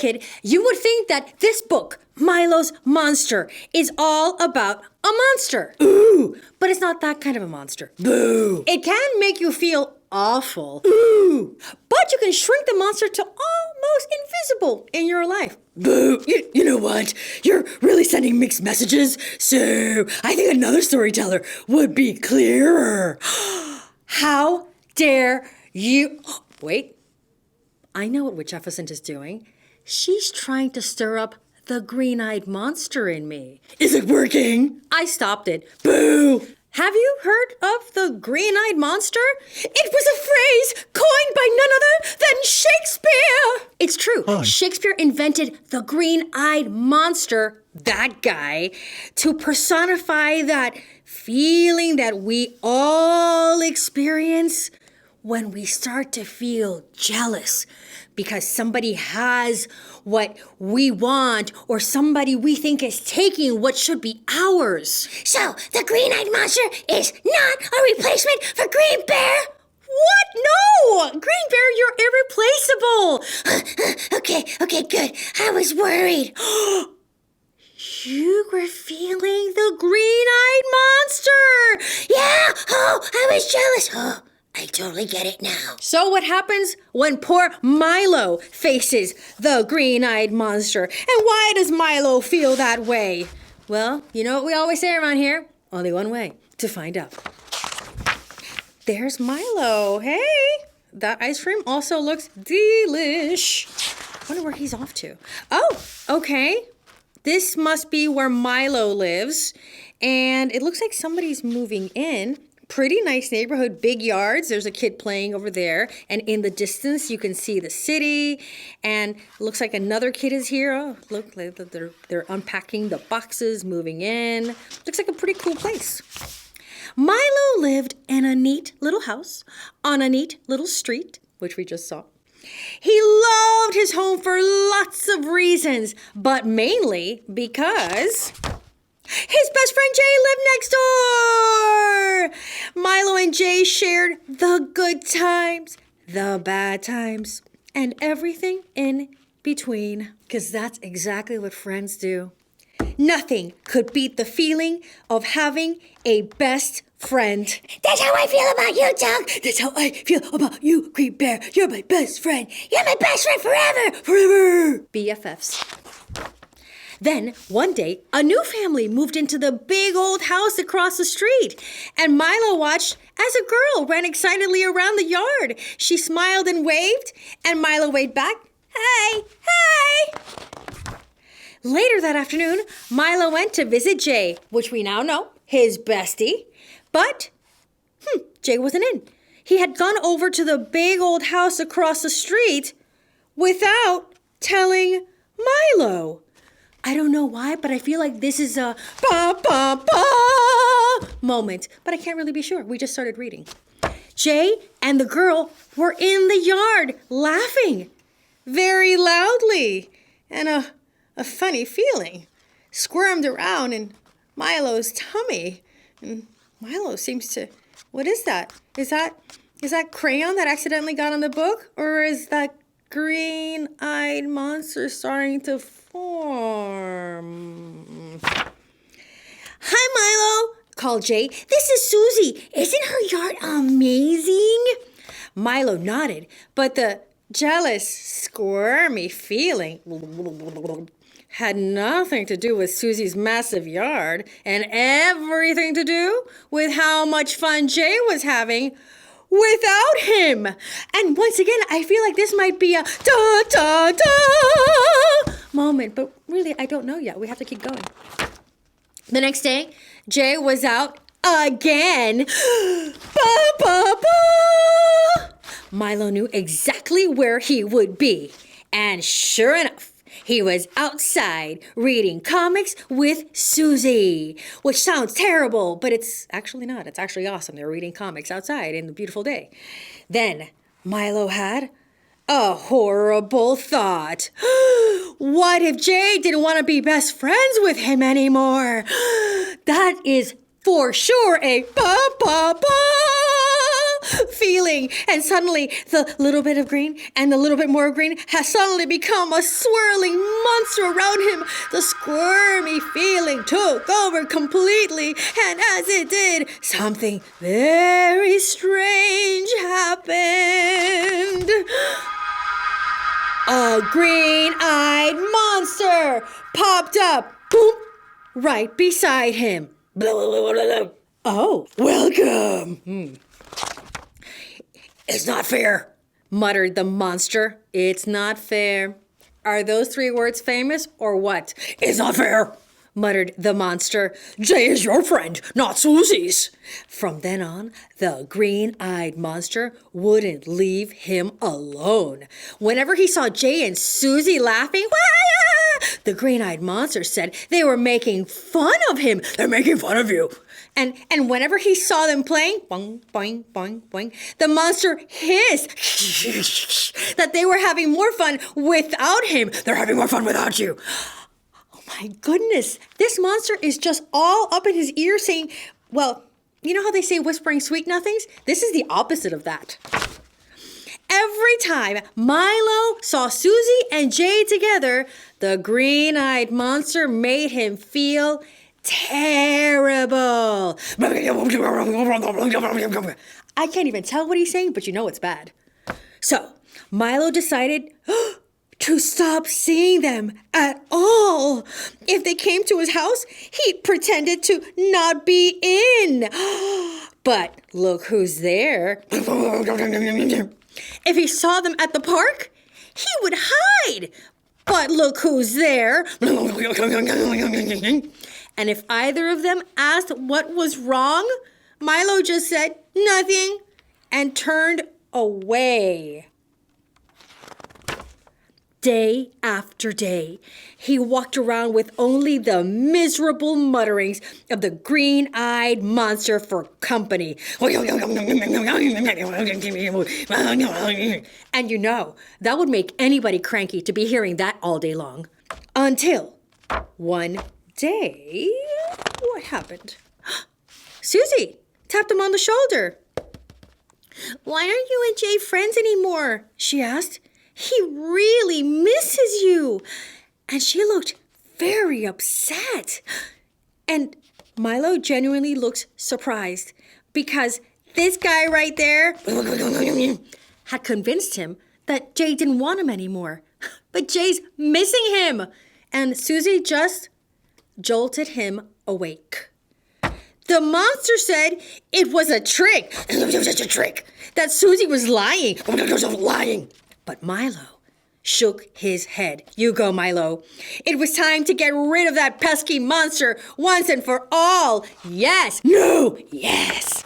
naked, you would think that this book, Milos Monster, is all about a monster. Ooh! But it's not that kind of a monster. Boo! It can make you feel awful. Ooh! But you can shrink the monster to almost invisible in your life. Boo! You know what? You're really sending mixed messages, so I think another storyteller would be clearer. How dare you... Wait. I know what Witch Efficient is doing. She's trying to stir up the green-eyed monster in me. Is it working? I stopped it. Boo! Have you heard of the green-eyed monster? It was a phrase coined by none other than Shakespeare. It's true. Oh. Shakespeare invented the green-eyed monster, that guy, to personify that feeling that we all experience when we start to feel jealous because somebody has what we want or somebody we think is taking what should be ours. So, the green-eyed monster is not a replacement for Green Bear? What? No! Green Bear, you're irreplaceable! Okay, good. I was worried. You were feeling the green-eyed monster! Yeah! Oh, I was jealous. Oh, I totally get it now. So what happens when poor Milo faces the green-eyed monster? And why does Milo feel that way? Well, you know what we always say around here? Only one way to find out. There's Milo. Hey! That ice cream also looks delish. I wonder where he's off to. Oh, okay. This must be where Milo lives. And it looks like somebody's moving in. Pretty nice neighborhood, big yards. There's a kid playing over there. And in the distance, you can see the city. And it looks like another kid is here. Oh, look, they're unpacking the boxes, moving in. Looks like a pretty cool place. Milo lived in a neat little house on a neat little street, which we just saw. He loved his home for lots of reasons, but mainly because... his best friend Jay lived next door! Milo and Jay shared the good times, the bad times, and everything in between. Because that's exactly what friends do. Nothing could beat the feeling of having a best friend. That's how I feel about you, Doug. That's how I feel about you, Green Bear. You're my best friend. You're my best friend forever. Forever. BFFs. Then, one day, a new family moved into the big old house across the street. And Milo watched as a girl ran excitedly around the yard. She smiled and waved, and Milo waved back. Hey, hey! Later that afternoon, Milo went to visit Jay, which we now know, his bestie. But, Jay wasn't in. He had gone over to the big old house across the street without telling Milo. I don't know why, but I feel like this is a ba-ba-ba moment. But I can't really be sure. We just started reading. Jay and the girl were in the yard laughing very loudly. And a funny feeling squirmed around in Milo's tummy. And Milo seems to... What is that? Is that crayon that accidentally got on the book? Or is that green-eyed monster starting to form? Hi, Milo, called Jay. This is Susie. Isn't her yard amazing? Milo nodded, but the jealous, squirmy feeling had nothing to do with Susie's massive yard and everything to do with how much fun Jay was having without him. And once again, I feel like this might be a da-da-da moment, but really, I don't know yet. We have to keep going. The next day, Jay was out again. Ba-ba-ba! Milo knew exactly where he would be. And sure enough, he was outside reading comics with Susie, which sounds terrible, but it's actually not. It's actually awesome. They're reading comics outside in the beautiful day. Then Milo had a horrible thought. What if Jay didn't want to be best friends with him anymore? That is for sure a ba-ba-ba feeling. And suddenly, the little bit of green and the little bit more green has suddenly become a swirling monster around him. The squirmy feeling took over completely. And as it did, something very strange happened. A green-eyed monster popped up, boom, right beside him. Oh, welcome. It's not fair, muttered the monster. It's not fair. Are those 3 words famous or what? It's not fair, muttered the monster. Jay is your friend, not Susie's. From then on, the green-eyed monster wouldn't leave him alone. Whenever he saw Jay and Susie laughing, the green-eyed monster said they were making fun of him. They're making fun of you. And whenever he saw them playing, boing, boing, boing, boing, the monster hissed that they were having more fun without him. They're having more fun without you. Oh my goodness. This monster is just all up in his ear saying, well, you know how they say whispering sweet nothings? This is the opposite of that. Every time Milo saw Susie and Jay together, the green-eyed monster made him feel terrible. I can't even tell what he's saying, but you know it's bad. So Milo decided to stop seeing them at all. If they came to his house, he pretended to not be in. But look who's there. If he saw them at the park, he would hide. But look who's there. And if either of them asked what was wrong, Milo just said nothing and turned away. Day after day, he walked around with only the miserable mutterings of the green-eyed monster for company. And you know, that would make anybody cranky to be hearing that all day long. Until one day, what happened? Susie tapped him on the shoulder. Why aren't you and Jay friends anymore? She asked. He really misses you. And she looked very upset. And Milo genuinely looked surprised because this guy right there had convinced him that Jay didn't want him anymore. But Jay's missing him. And Susie just jolted him awake. The monster said it was a trick. It was just a trick. That Susie was lying. Lying. But Milo shook his head. You go, Milo. It was time to get rid of that pesky monster once and for all. Yes. No. Yes.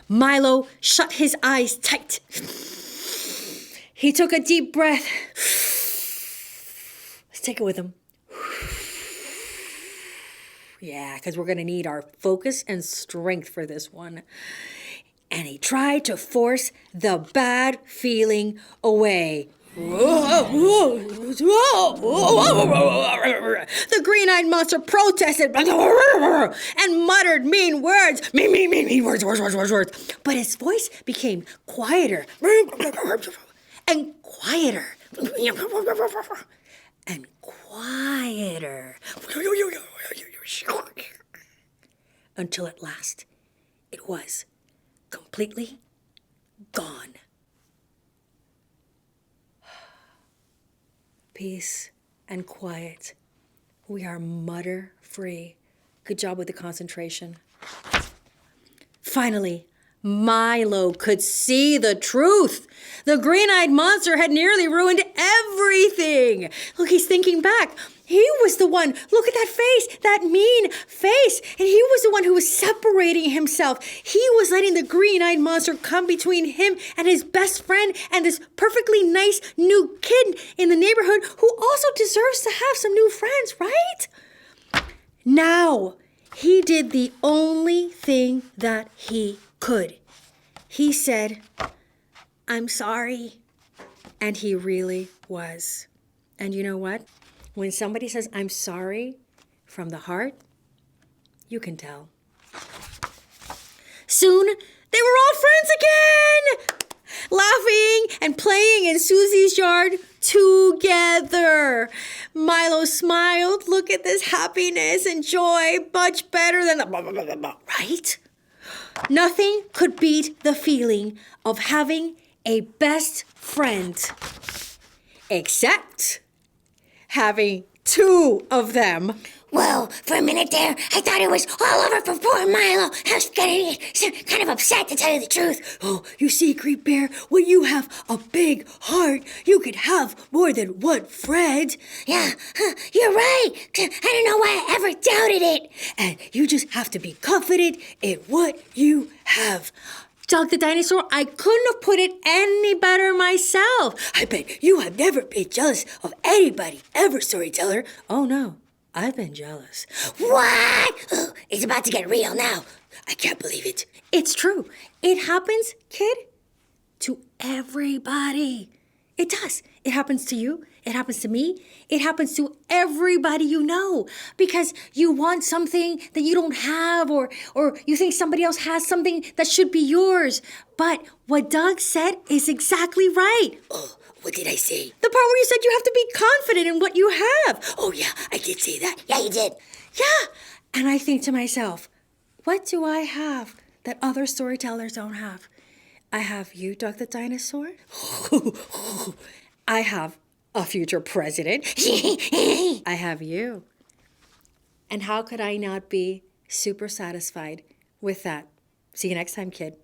Milo shut his eyes tight. He took a deep breath. Let's take it with him. Yeah, because we're going to need our focus and strength for this one. And he tried to force the bad feeling away. The green-eyed monster protested and muttered mean words. Mean words. But his voice became quieter and quieter and quieter. Until at last, it was completely gone. Peace and quiet. We are mutter-free. Good job with the concentration. Finally, Milo could see the truth. The green-eyed monster had nearly ruined everything. Look, he's thinking back. He was the one, look at that face, that mean face. And he was the one who was separating himself. He was letting the green-eyed monster come between him and his best friend and this perfectly nice new kid in the neighborhood who also deserves to have some new friends, right? Now, he did the only thing that he could. He said, I'm sorry. And he really was. And you know what? When somebody says, I'm sorry, from the heart, you can tell. Soon, They were all friends again! Laughing and playing in Susie's yard together. Milo smiled. Look at this happiness and joy. Much better than the... Right? Nothing could beat the feeling of having a best friend. Except having two of them. Well, for a minute there, I thought it was all over for poor Milo. I was getting kind of upset, to tell you the truth. Oh, you see, Great Bear, when you have a big heart, you could have more than one friend. Yeah, you're right. I don't know why I ever doubted it. And you just have to be confident in what you have. Doug the Dinosaur, I couldn't have put it any better myself. I bet you have never been jealous of anybody ever, Storyteller. Oh, no. I've been jealous. What? Oh, it's about to get real now. I can't believe it. It's true. It happens, kid, to everybody. It does. It happens to you. It happens to me. It happens to everybody you know. Because you want something that you don't have, or you think somebody else has something that should be yours. But what Doug said is exactly right. Oh, what did I say? The part where you said you have to be confident in what you have. Oh, yeah, I did say that. Yeah, you did. Yeah. And I think to myself, what do I have that other storytellers don't have? I have you, Doug the Dinosaur. I have a future president. I have you. And how could I not be super satisfied with that? See you next time, kid.